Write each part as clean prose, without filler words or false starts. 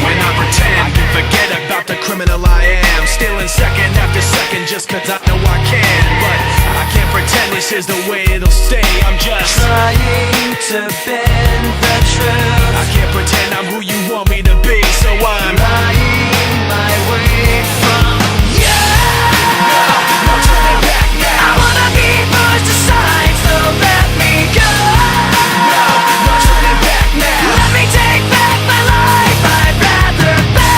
when I pretend. Forget about the criminal I am, stealing second after second just cause I know I can. But I can't pretend this is the way it'll stay. I'm just trying to bend the truth. I can't pretend I'm who you want me to be, so I'm lying my way from you. No turning back now. I wanna be pushed aside, so let me go. No turning back now. Let me take back my life. I'd rather be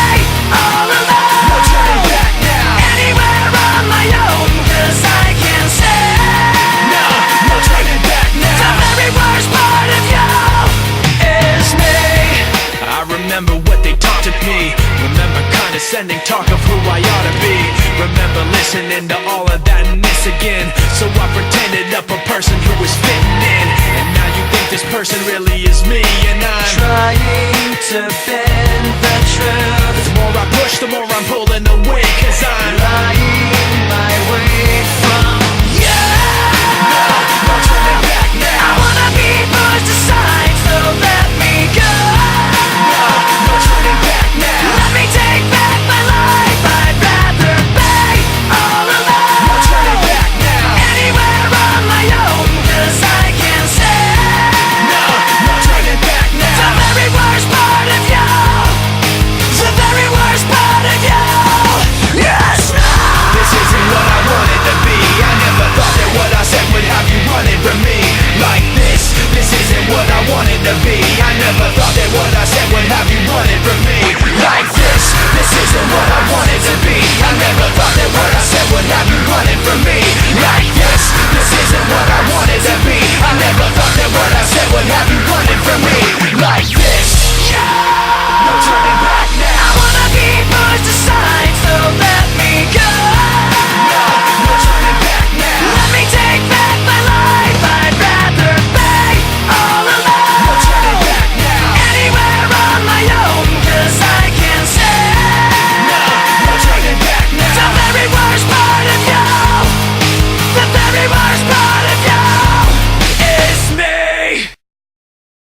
all alone. No turning back now. Anywhere on my own, cause I can say No turning back the now. very worst part of you is me. I remember what they taught to me. Remember condescending talk of who I ought to be. Remember listening to all of that and this again. So I pretended up a person who was fitting in. And now you think this person really is me. And I'm Trying to bend the truth. the more I push, the more I'm pulling away. Cause I'm Lying my way from